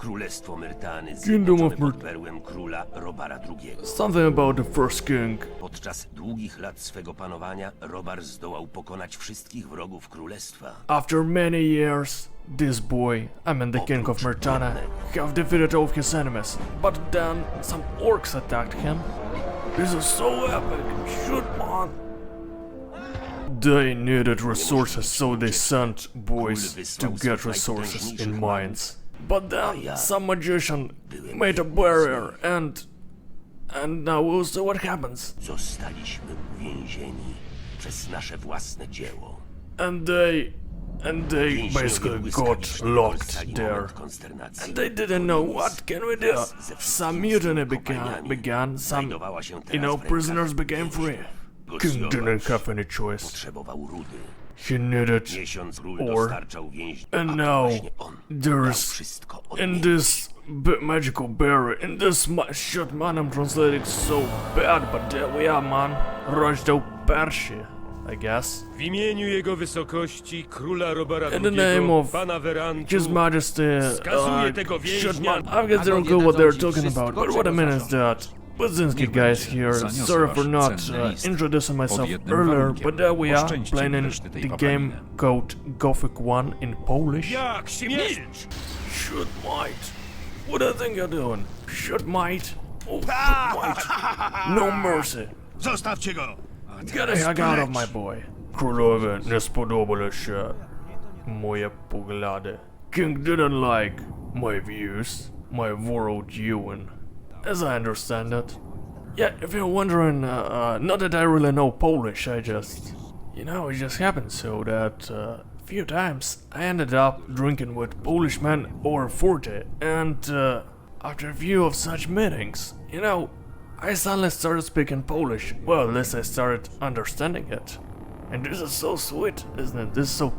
Królestwo Myrtany Kingdom zjednoczone of pod berłem króla Robara II. Something about the first king. Podczas długich lat swego panowania Robar zdołał pokonać wszystkich wrogów królestwa. After many years, this boy, I mean the king of Myrtana, have defeated all of his enemies. But then some orcs attacked him. This is so epic. Shoot, man. They needed resources, so they sent boys to get resources in mines. But then some magician made a barrier, and now we'll see what happens. Zostaliśmy uwięzieni przez nasze własne dzieło. And they basically got locked there. And they didn't know what can we do. Some mutiny began, some, prisoners became free. King didn't have any choice. Potrzebował rudy. He needed ore. And now there's in this magical berry, in this shit, man, I'm translating so bad, but there we are, man. Rozdział pierwszy, I guess. W imieniu jego wysokości króla Robara In the name II, of pana Verantu, His Majesty, skazuję tego shit, więźnia. man, I get zero clue what they're talking about, but what I mean is that Budzinski guys here, sorry for not introducing myself earlier, but there we are, playing in the game called Gothic 1 in Polish. Jak śmiesz! Shoot, mate. What do you think you're doing? Shoot, mate. Oh, shoot, mate. No mercy. Zostawcie go! Get the heck out of my boy. Królowie nie spodobały się moje poglądy. King didn't like my views, my worldviewing, as I understand it. Yeah, if you're wondering, not that I really know Polish, I just, it just happened so that a few times I ended up drinking with Polish men over 40, and after a few of such meetings, I suddenly started speaking Polish. Well, at least I started understanding it. And this is so sweet, isn't it? This is so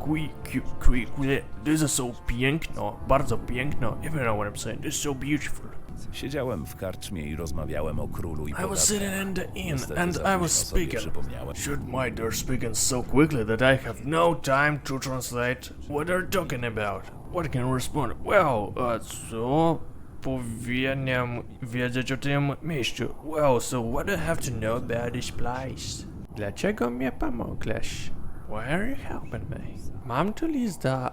this is so piękno, bardzo piękno, if you know what I'm saying. This is so beautiful. Siedziałem w karczmie i rozmawiałem o królu i I was podatkach. sitting in the inn Niestety and za I późno was sobie speaking. przypomniałem. Shoot, mate, they're speaking so quickly that I have no time to translate what they're talking about. What can I respond? Well, co powinienem wiedzieć o tym miejscu? Well, so what do I have to know about this place? Dlaczego mnie pomogłeś? Why are you helping me? Mam tu lista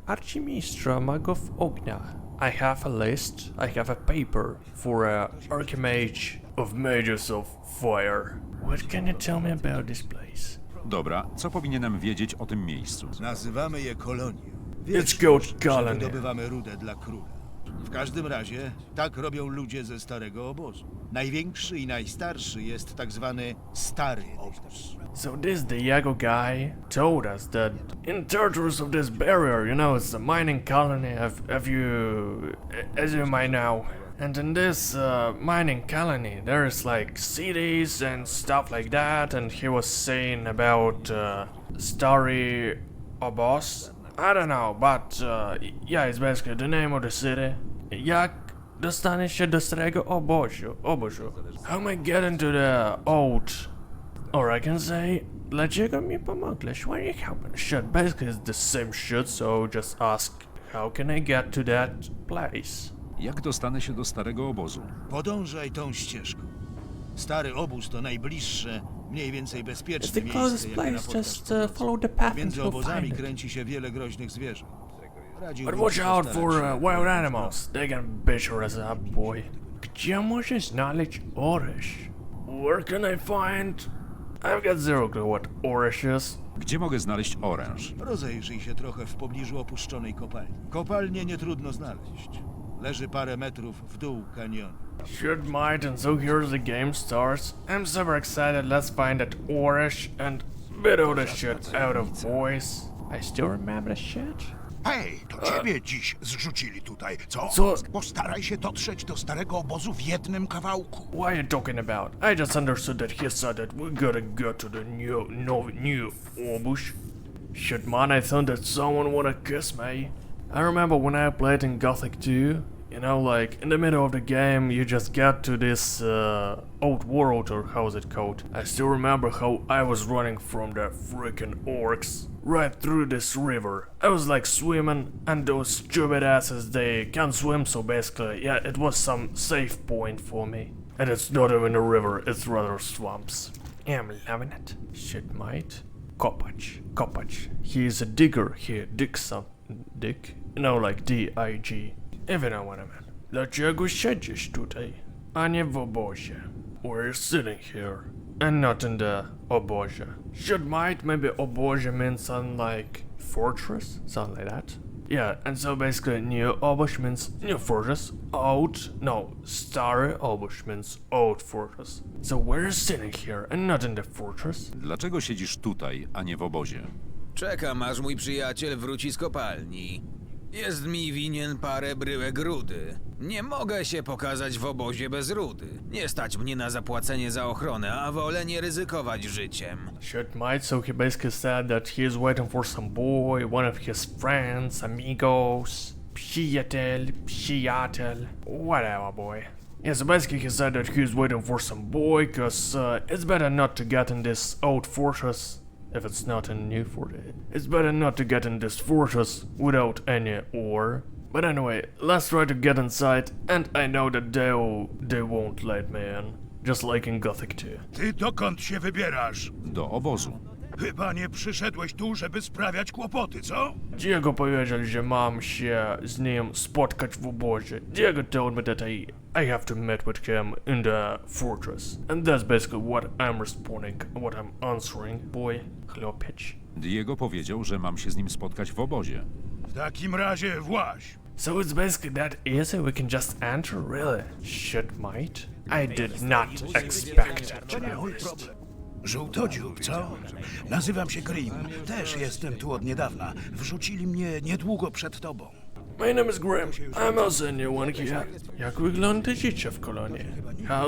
arcimistrza magów ognia. I have a list, I have a paper for a archimage of mages of fire. What can you tell me about this place? Dobra, co powinienem wiedzieć o tym miejscu? Nazywamy je kolonią. It's Goat że Colony. wydobywamy rudę dla króla. W każdym razie tak robią ludzie ze starego obozu. Największy i najstarszy jest tak zwany stary obóz. So this Diego guy told us that in territories of this barrier, it's a mining colony, as you might know. And in this mining colony, there's like cities and stuff like that. And he was saying about Starry Obos. I don't know, but yeah, it's basically the name of the city. Jak dostanie się do starego obozu? How am I getting to the old? Or I can say, dlaczego mi pomogłeś? Why are you helping? Shit, basically it's the same shit, so just ask, how can I get to that place? Jak dostanę się do starego obozu? Podążaj tą ścieżką. Stary obóz to najbliższe, mniej więcej It's bezpieczne the miejsce, closest jakie place, napotkasz just w drodze. follow the path and Między you'll obozami find it. kręci się wiele groźnych zwierząt. But Radziłbym watch ci out postarać for się wild jak animals, they can bitch us up, boy. Gdzie możesz znaleźć oresz? Where can I find... I've got zero clue what oresz is. Gdzie mogę znaleźć oręż? Rozejrzyj się trochę w pobliżu opuszczonej kopalni. Kopalnię nie trudno znaleźć. Leży parę metrów w dół kanionu. Should might, and so here's the game starts. I'm super excited, let's find that oresz and bit all the shit out of boys. I still remember the shit. Hej, to ciebie dziś zrzucili tutaj, co? Co? Postaraj się dotrzeć do starego obozu w jednym kawałku. What are you talking about? I just understood that he said that we gotta go to the new obóz. Shit, man, I thought that someone wanna kiss me. I remember when I played in Gothic 2, You know, like in the middle of the game, you just get to this old world, or how's it called? I still remember how I was running from the freaking orcs right through this river. I was like swimming, and those stupid asses, they can't swim, so basically, yeah, it was some safe point for me. And it's not even a river, it's rather swamps. Yeah, I'm loving it. Shit, mate. Kopacz. He's a digger. He digs some. Dig? No, like D-I-G. If you know what I mean. Dlaczego siedzisz tutaj, a nie w obozie? We're sitting here, and not in the obozie. Shit, mate, maybe obozie means something like fortress? Something like that. Yeah, and so basically new obóz means new fortress, stary obóz means old fortress. So we're sitting here and not in the fortress. Dlaczego siedzisz tutaj, a nie w obozie? Czekam, aż mój przyjaciel wróci z kopalni. Jest mi winien parę bryłek rudy. Nie mogę się pokazać w obozie bez rudy. Nie stać mnie na zapłacenie za ochronę, a wolę nie ryzykować życiem. Shit, mate, so he basically said that he is waiting for some boy, one of his friends, amigos, przyjaciel, whatever, boy. Yeah, so basically he said that he's waiting for some boy, cause it's better not to get in this old fortress. If it's not a new fortress. It's better not to get in this fortress without any ore. But anyway, let's try to get inside, and I know that they won't let me in. Just like in Gothic 2. Ty dokąd się wybierasz? Do obozu. Chyba nie przyszedłeś tu, żeby sprawiać kłopoty, co? Diego powiedział, że mam się z nim spotkać w obozie. Diego told me that I have to meet with him in the fortress. And that's basically what I'm responding, what I'm answering, boy. Chłopiec. Diego powiedział, że mam się z nim spotkać w obozie. W takim razie właź. So it's basically that easy, we can just enter, really? Shit, mate. I did not expect it, to be honest. Żółtodziób, co? Nazywam się Grimm. Też jestem tu od niedawna. Wrzucili mnie niedługo przed tobą. My name is Graham. I'm also a new one here. Jak wygląda życie w kolonii? How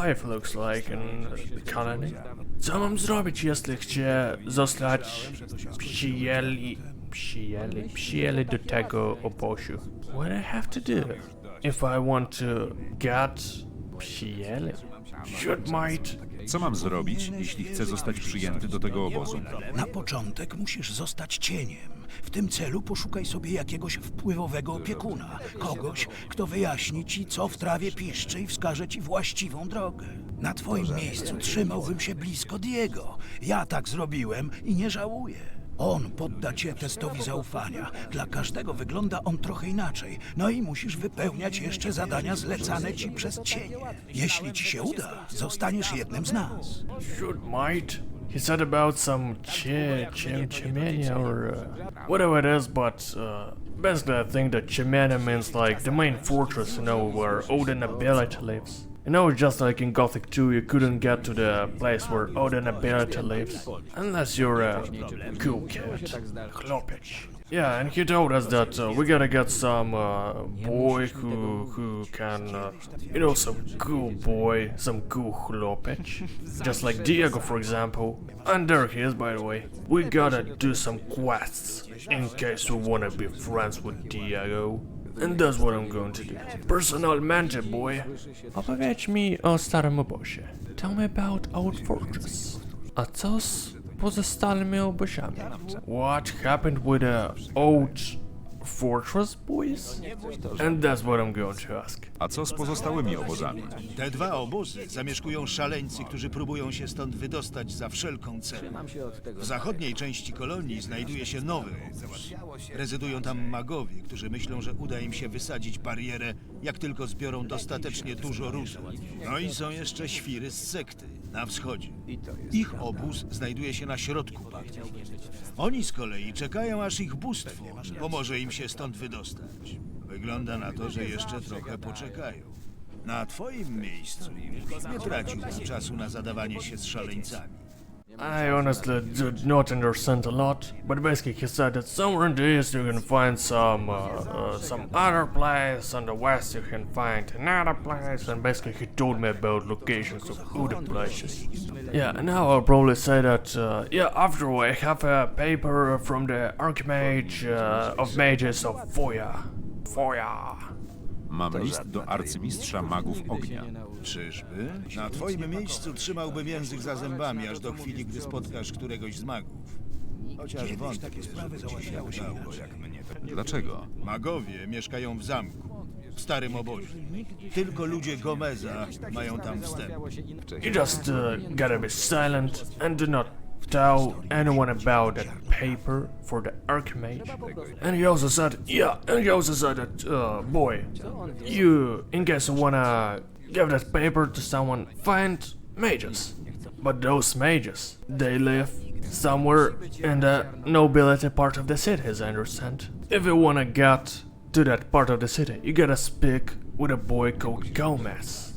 life looks like in the colony? Co mam zrobić, jeśli chcę zostać przyjęli do tego obozu? What do I have to do if I want to get przyjęli? Should mate. Co mam zrobić, jeśli chcę zostać przyjęty do tego obozu? Na początek musisz zostać cieniem. W tym celu poszukaj sobie jakiegoś wpływowego opiekuna. Kogoś, kto wyjaśni ci, co w trawie piszczy i wskaże ci właściwą drogę. Na twoim miejscu trzymałbym się blisko Diego. Ja tak zrobiłem i nie żałuję. On podda cię testowi zaufania. Dla każdego wygląda on trochę inaczej. No i musisz wypełniać jeszcze zadania zlecane ci przez cienie. Jeśli ci się uda, zostaniesz jednym z nas. Should might. He said about some chimenia or whatever it is, but basically I think that chimena means like the main fortress, you know, where Odin ability lives. You know, just like in Gothic 2, you couldn't get to the place where Odin ability lives, unless you're a cool kid. Chłopiec. Yeah, and he told us that we gotta get some boy who can, you know, some cool boy, some cool chłopiec. Just like Diego, for example. And there he is, by the way. We gotta do some quests in case we wanna be friends with Diego. And that's what I'm going to do. Personalmente, boy. Opowiedz mi o starym obozie. Tell me about Old Fortress. A co z pozostałymi obozami? What happened with the Old Fortress, boys? And that's what I'm going to ask. A co z pozostałymi obozami? Te dwa obozy zamieszkują szaleńcy, którzy próbują się stąd wydostać za wszelką cenę. W zachodniej części kolonii znajduje się nowy obóz. Rezydują tam magowie, którzy myślą, że uda im się wysadzić barierę, jak tylko zbiorą dostatecznie dużo rudy. No i są jeszcze świry z sekty na wschodzie. Ich obóz znajduje się na środku partii. Oni z kolei czekają, aż ich bóstwo pomoże im się stąd wydostać. Wygląda na to, że jeszcze trochę poczekają. Na twoim miejscu nie traciłbym czasu na zadawanie się z szaleńcami. I honestly did not understand a lot, but basically he said that somewhere in the east you can find some other place, on the west you can find another place, and basically he told me about locations of other places. Yeah, and now I'll probably say that, yeah, after all, I have a paper from the Archmage of Mages of Foya. Mam list do arcymistrza magów ognia. Czyżby? Na twoim miejscu trzymałbym język za zębami, aż do chwili, gdy spotkasz któregoś z magów. Chociaż wątpię, żeby ci się udało, jak mnie to... Dlaczego? Magowie mieszkają w zamku, w starym obozie. Tylko ludzie Gomeza mają tam wstęp. You just gotta be silent and do not tell anyone about that paper for the Archmage. And he also said, that, boy, you, in case you wanna give that paper to someone, find mages. But those mages, they live somewhere in the nobility part of the city, as I understand. If you wanna get to that part of the city, you gotta speak with a boy called Gomez.